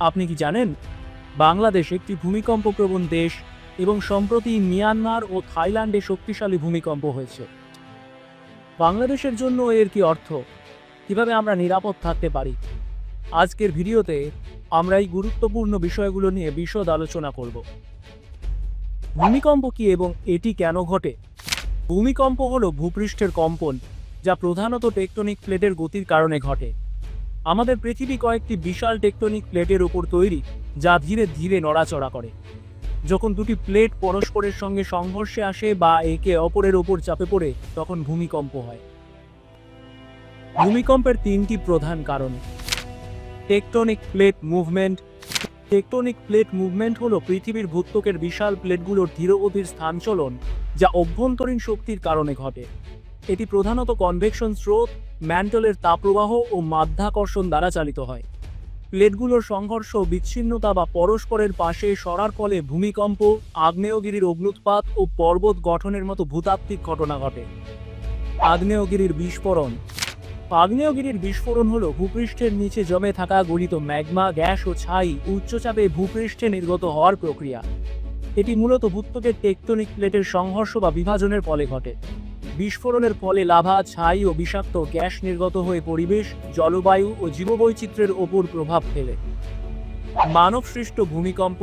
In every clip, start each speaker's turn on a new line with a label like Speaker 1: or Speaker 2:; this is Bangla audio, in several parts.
Speaker 1: আপনি কি জানেন বাংলাদেশ একটি ভূমিকম্পপ্রবণ দেশ এবং সম্প্রতি মিয়ানমার ও থাইল্যান্ডে শক্তিশালী ভূমিকম্প হয়েছে। বাংলাদেশের জন্য এর কি অর্থ, কিভাবে আমরা নিরাপদ থাকতে পারি? আজকের ভিডিওতে আমরা এই গুরুত্বপূর্ণ বিষয়গুলো নিয়ে বিশদ আলোচনা করব। ভূমিকম্প কি এবং এটি কেন ঘটে? ভূমিকম্প হলো ভূপৃষ্ঠের কম্পন, যা প্রধানত টেকটনিক প্লেটের গতির কারণে ঘটে। আমাদের পৃথিবী কয়েকটি বিশাল টেকটনিক প্লেটের উপর তৈরি, যা ধীরে ধীরে নড়াচড়া করে। যখন দুটি প্লেট পরস্পরের সঙ্গে সংঘর্ষে আসে বা একে অপরের ওপর চাপে পড়ে, তখন ভূমিকম্প হয়। ভূমিকম্পের তিনটি প্রধান কারণ। Tectonic plate movement. Tectonic plate movement হলো পৃথিবীর ভূত্বকের বিশাল প্লেটগুলোর ধীরগতির স্থানচলন, যা অভ্যন্তরীণ শক্তির কারণে ঘটে। এটি প্রধানত কনভেকশন স্রোত, ম্যান্টলের তাপপ্রবাহ ও মাধ্যাকর্ষণ দ্বারা চালিত হয়। প্লেটগুলোর সংঘর্ষ, বিচ্ছিন্নতা বা পরস্পরের পাশে সরার ফলে ভূমিকম্প, আগ্নেয়গিরির অগ্ন্যুৎপাত ও পর্বত গঠনের মতো ভূতাত্ত্বিক ঘটনা ঘটে। আগ্নেয়গিরির বিস্ফোরণ। আগ্নেয়গিরির বিস্ফোরণ হলো ভূপৃষ্ঠের নিচে জমে থাকা গলিত ম্যাগমা, গ্যাস ও ছাই উচ্চচাপে ভূপৃষ্ঠে নির্গত হওয়ার প্রক্রিয়া। এটি মূলত ভূত্বকের টেকটনিক প্লেটের সংঘর্ষ বা বিভাজনের ফলে ঘটে। বিস্ফোরণের ফলে লাভা, ছাই ও বিষাক্ত গ্যাস নির্গত হয়ে পরিবেশ, জলবায়ু ও জীববৈচিত্র্যের ওপর প্রভাব ফেলে। মানবসৃষ্ট ভূমিকম্প।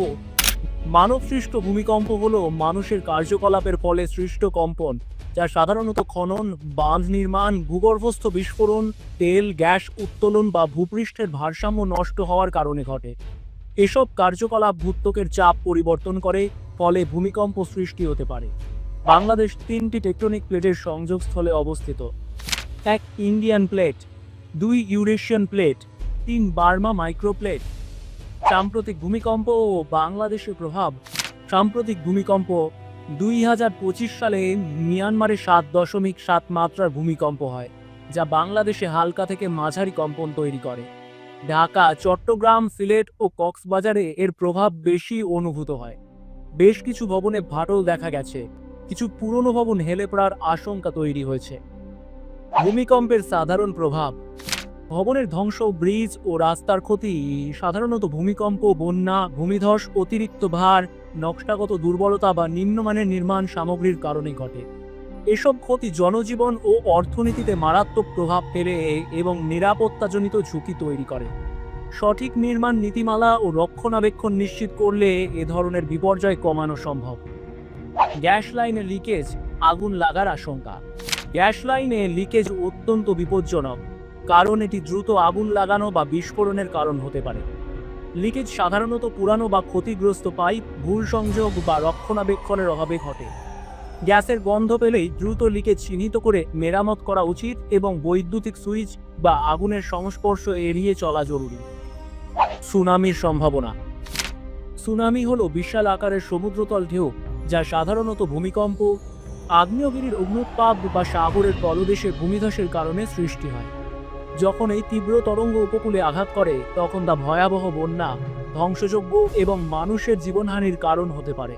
Speaker 1: মানবসৃষ্ট ভূমিকম্প হলো মানুষের কার্যকলাপের ফলে সৃষ্ট কম্পন, যা সাধারণত খনন, বাঁধ নির্মাণ, ভূগর্ভস্থ বিস্ফোরণ, তেল গ্যাস উত্তোলন বা ভূপৃষ্ঠের ভারসাম্য নষ্ট হওয়ার কারণে ঘটে। এসব কার্যকলাপ ভূত্বকের চাপ পরিবর্তন করে, ফলে ভূমিকম্প সৃষ্টি হতে পারে। বাংলাদেশ তিনটি টেকটনিক প্লেটের সংযোগস্থলে অবস্থিত। 1 Indian plate, 2 Eurasian plate, 3 Burma microplate. সাম্প্রতিক ভূমিকম্প ও বাংলাদেশের প্রভাব। সাম্প্রতিক ভূমিকম্প 2025 সালে মিয়ানমারে 7.7 মাত্রার ভূমিকম্প হয়, যা বাংলাদেশে হালকা থেকে মাঝারি কম্পন তৈরি করে। ঢাকা, চট্টগ্রাম, সিলেট ও কক্সবাজারে এর প্রভাব বেশি অনুভূত হয়। বেশ কিছু ভবনে ফাটল দেখা গেছে, কিছু পুরনো ভবন হেলে পড়ার আশঙ্কা তৈরি হয়েছে। ভূমিকম্পের সাধারণ প্রভাব। ভবনের ধ্বংস, ব্রিজ ও রাস্তার ক্ষতি সাধারণত ভূমিকম্প, বন্যা, ভূমিধস, অতিরিক্ত ভার, নকশাগত দুর্বলতা বা নিম্নমানের নির্মাণ সামগ্রীর কারণে ঘটে। এসব ক্ষতি জনজীবন ও অর্থনীতিতে মারাত্মক প্রভাব ফেলে এবং নিরাপত্তাজনিত ঝুঁকি তৈরি করে। সঠিক নির্মাণ নীতিমালা ও রক্ষণাবেক্ষণ নিশ্চিত করলে এ ধরনের বিপর্যয় কমানো সম্ভব। গ্যাস লাইনে লিকেজ, আগুন লাগার আশঙ্কা। গ্যাস লাইনে লিকেজ অত্যন্ত বিপজ্জনক, কারণ এটি দ্রুত আগুন লাগানো বা বিস্ফোরণের কারণ হতে পারে। লিকেজ সাধারণত পুরানো বা ক্ষতিগ্রস্ত পাইপ, ভুল সংযোগ বা রক্ষণাবেক্ষণের অভাবে ঘটে। গ্যাসের গন্ধ পেলেই দ্রুত লিকেজ চিহ্নিত করে মেরামত করা উচিত এবং বৈদ্যুতিক সুইচ বা আগুনের সংস্পর্শ এড়িয়ে চলা জরুরি। সুনামির সম্ভাবনা। সুনামি হলো বিশাল আকারের সমুদ্রতল ঢেউ, যা সাধারণত ভূমিকম্প, আগ্নেয়গিরির অগ্ন্যুৎপাত বা সাগরের তলদেশে ভূমিধসের কারণে সৃষ্টি হয়। যখন এই তীব্র তরঙ্গ উপকূলে আঘাত করে, তখন তা ভয়াবহ বন্যা, ধ্বংসযজ্ঞ এবং মানুষের জীবনহানির কারণ হতে পারে।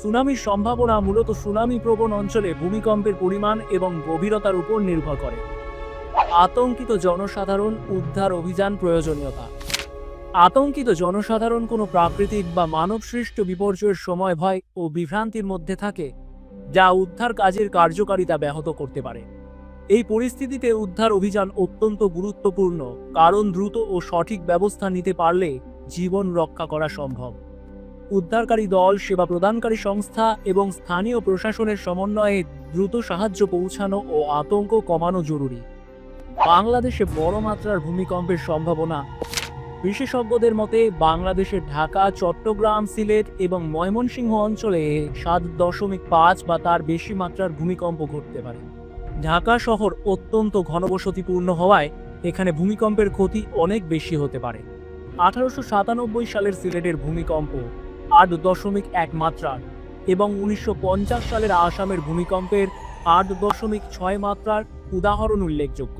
Speaker 1: সুনামির সম্ভাবনা মূলত সুনামি প্রবণ অঞ্চলে ভূমিকম্পের পরিমাণ এবং গভীরতার উপর নির্ভর করে। আতঙ্কিত জনসাধারণ, উদ্ধার অভিযান প্রয়োজনীয়তা। আতঙ্কিত জনসাধারণ কোনো প্রাকৃতিক বা মানবসৃষ্ট বিপর্যয়ের সময় ভয় ও বিভ্রান্তির মধ্যে থাকে, যা উদ্ধার কাজের কার্যকারিতা ব্যাহত করতে পারে। এই পরিস্থিতিতে উদ্ধার অভিযান অত্যন্ত গুরুত্বপূর্ণ, কারণ দ্রুত ও সঠিক ব্যবস্থা নিতে পারলে জীবন রক্ষা করা সম্ভব। উদ্ধারকারী দল, সেবা প্রদানকারী সংস্থা এবং স্থানীয় প্রশাসনের সমন্বয়ে দ্রুত সাহায্য পৌঁছানো ও আতঙ্ক কমানো জরুরি। বাংলাদেশে বড় মাত্রার ভূমিকম্পের সম্ভাবনা। বিশেষজ্ঞদের মতে বাংলাদেশের ঢাকা, চট্টগ্রাম, সিলেট এবং ময়মনসিংহ অঞ্চলে 7.5 বা তার বেশি মাত্রার ভূমিকম্প ঘটতে পারে। ঢাকা শহর অত্যন্ত ঘনবসতিপূর্ণ হওয়ায় এখানে ভূমিকম্পের ক্ষতি অনেক বেশি হতে পারে। 1897 সালের সিলেটের ভূমিকম্প 8.1 মাত্রার এবং 1950 সালের আসামের ভূমিকম্পের 8.6 মাত্রার উদাহরণ উল্লেখযোগ্য।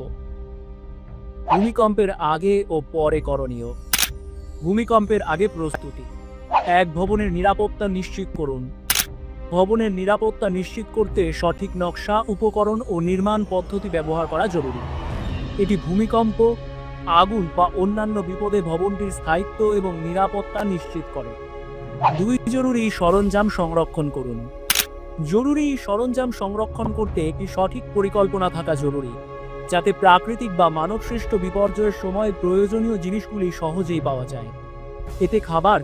Speaker 1: ভূমিকম্পের আগে ও পরে করণীয়। ভূমিকম্পের আগে প্রস্তুতি। 1 ভবনের নিরাপত্তা নিশ্চিত করুন। ভবনের নিরাপত্তা নিশ্চিত করতে সঠিক নকশা, উপকরণ ও নির্মাণ পদ্ধতি ব্যবহার করা জরুরি। এটি ভূমিকম্প, আগুন বা অন্যান্য বিপদে ভবনটির স্থায়িত্ব এবং নিরাপত্তা নিশ্চিত করে। 2. জরুরি সরঞ্জাম সংরক্ষণ করুন। জরুরি সরঞ্জাম সংরক্ষণ করতে একটি সঠিক পরিকল্পনা থাকা জরুরি, যাতে প্রাকৃতিক বা মানবসৃষ্ট বিপর্যয়ের সময় প্রয়োজনীয় জিনিসগুলি সহজেই পাওয়া যায়। এতে খাবার,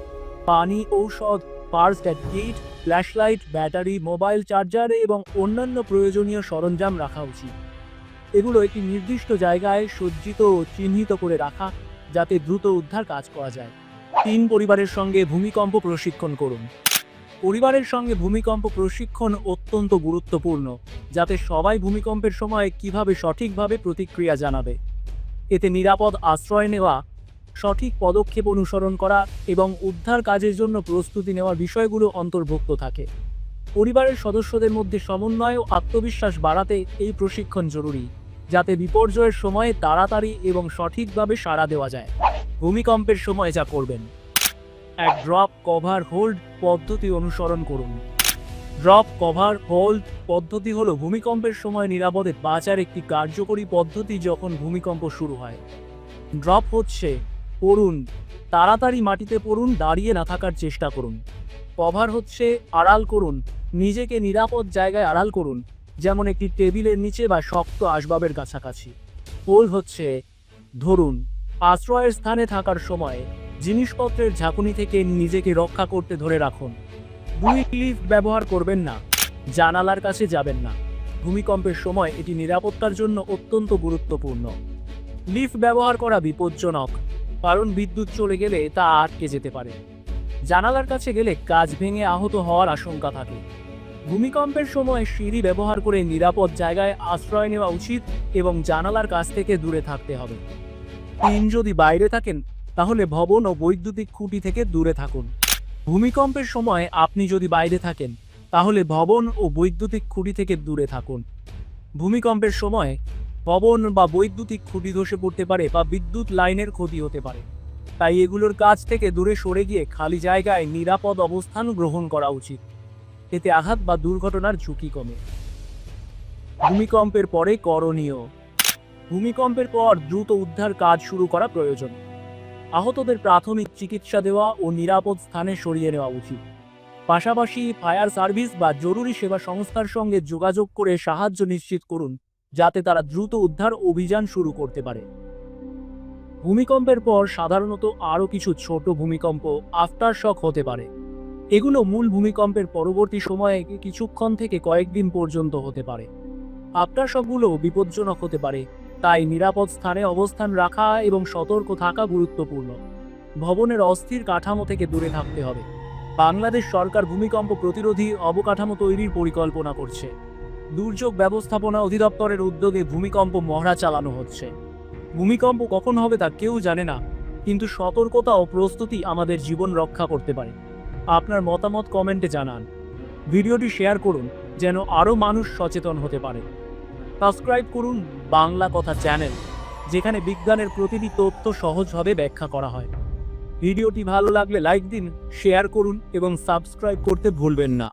Speaker 1: পানি, ঔষধ, first aid, flashlight, battery, mobile charger এবং অন্যান্য প্রয়োজনীয় সরঞ্জাম রাখা উচিত। এগুলো একটি নির্দিষ্ট জায়গায় সজ্জিত ও চিহ্নিত করে রাখা, যাতে দ্রুত উদ্ধার কাজ করা যায়। 3. পরিবারের সঙ্গে ভূমিকম্প প্রশিক্ষণ করুন। পরিবারের সঙ্গে ভূমিকম্প প্রশিক্ষণ অত্যন্ত গুরুত্বপূর্ণ, যাতে সবাই ভূমিকম্পের সময় কিভাবে সঠিকভাবে প্রতিক্রিয়া জানাবে। এতে নিরাপদ আশ্রয় নেওয়া, সঠিক পদক্ষেপ অনুসরণ করা এবং উদ্ধার কাজের জন্য প্রস্তুতি নেওয়ার বিষয়গুলো অন্তর্ভুক্ত থাকে। পরিবারের সদস্যদের মধ্যে সমন্বয় ও আত্মবিশ্বাস বাড়াতে এই প্রশিক্ষণ জরুরি, যাতে বিপর্যয়ের সময়ে তাড়াতাড়ি এবং সঠিকভাবে সাড়া দেওয়া যায়। ভূমিকম্পের সময় যা করবেন: 1. ড্রপ, কভার, হোল্ড পদ্ধতি অনুসরণ করুন। ড্রপ, কভার, হোল্ড পদ্ধতি হলো ভূমিকম্পের সময় নিরাপদে বাঁচার একটি কার্যকরী পদ্ধতি যখন ভূমিকম্প শুরু হয়। ড্রপ হচ্ছে পড়ুন, তাড়াতাড়ি মাটিতে পড়ুন, দাঁড়িয়ে না থাকার চেষ্টা করুন। কভার হচ্ছে আড়াল করুন, নিজেকে নিরাপদ জায়গায় আড়াল করুন, যেমন একটি টেবিলের নিচে বা শক্ত আসবাবের কাছাকাছি। হোল্ড হচ্ছে ধরুন, আশ্রয়ের স্থানে থাকার সময় জিনিসপত্রের ঝাঁকুনি থেকে নিজেকে রক্ষা করতে ধরে রাখুন। 2. লিফট ব্যবহার করবেন না, জানালার কাছে যাবেন না। ভূমিকম্পের সময় এটি নিরাপত্তার জন্য অত্যন্ত গুরুত্বপূর্ণ। লিফট ব্যবহার করা বিপজ্জনক, কারণ বিদ্যুৎ চলে গেলে তা আটকে যেতে পারে। জানালার কাছে গেলে কাঁচ ভেঙে আহত হওয়ার আশঙ্কা থাকে। ভূমিকম্পের সময় সিঁড়ি ব্যবহার করে নিরাপদ জায়গায় আশ্রয় নেওয়া উচিত এবং জানালার কাছ থেকে দূরে থাকতে হবে। 3. যদি বাইরে থাকেন, তাহলে ভবন ও বৈদ্যুতিক খুঁটি থেকে দূরে থাকুন। ভূমিকম্পের সময় আপনি যদি বাইরে থাকেন, তাহলে ভবন ও বৈদ্যুতিক খুঁটি থেকে দূরে থাকুন। ভূমিকম্পের সময় ভবন বা বৈদ্যুতিক খুঁটি ধসে পড়তে পারে বা বিদ্যুৎ লাইনের ক্ষতি হতে পারে, তাই এগুলোর কাছ থেকে দূরে সরে গিয়ে খালি জায়গায় নিরাপদ অবস্থান গ্রহণ করা উচিত। এতে আঘাত বা দুর্ঘটনার ঝুঁকি কমে। ভূমিকম্পের পরে করণীয়: ভূমিকম্পের পর দ্রুত উদ্ধার কাজ শুরু করা প্রয়োজন। আহতদের প্রাথমিক চিকিৎসা দেওয়া ও নিরাপদ স্থানে সরিয়ে নেওয়া উচিত। পাশাপাশি ফায়ার সার্ভিস বা জরুরি সেবা সংস্থার সঙ্গে যোগাযোগ করে সাহায্য নিশ্চিত করুন, যাতে তারা দ্রুত উদ্ধার অভিযান শুরু করতে পারে। ভূমিকম্পের পর সাধারণত আরও কিছু ছোট ভূমিকম্প আফটার শক হতে পারে। এগুলো মূল ভূমিকম্পের পরবর্তী সময়ে কিছুক্ষণ থেকে কয়েকদিন পর্যন্ত হতে পারে। আফটার শকগুলো বিপজ্জনক হতে পারে, তাই নিরাপদ স্থানে অবস্থান রাখা এবং সতর্ক থাকা গুরুত্বপূর্ণ। ভবনের অস্থির কাঠামো থেকে দূরে থাকতে হবে। বাংলাদেশ সরকার ভূমিকম্প প্রতিরোধী অবকাঠামো তৈরির পরিকল্পনা করছে। দুর্যোগ ব্যবস্থাপনা অধিদপ্তরের উদ্যোগে ভূমিকম্প মহড়া চালানো হচ্ছে। ভূমিকম্প কখন হবে তা কেউ জানে না, কিন্তু সতর্কতা ও প্রস্তুতি আমাদের জীবন রক্ষা করতে পারে। আপনার মতামত কমেন্টে জানান। ভিডিওটি শেয়ার করুন, যেন আরও মানুষ সচেতন হতে পারে। সাবস্ক্রাইব করুন বাংলা কথা চ্যানেল, যেখানে বিজ্ঞানের প্রতিটি তথ্য সহজভাবে ব্যাখ্যা করা হয়। ভিডিওটি ভালো লাগলে লাইক দিন, শেয়ার করুন এবং সাবস্ক্রাইব করতে ভুলবেন না।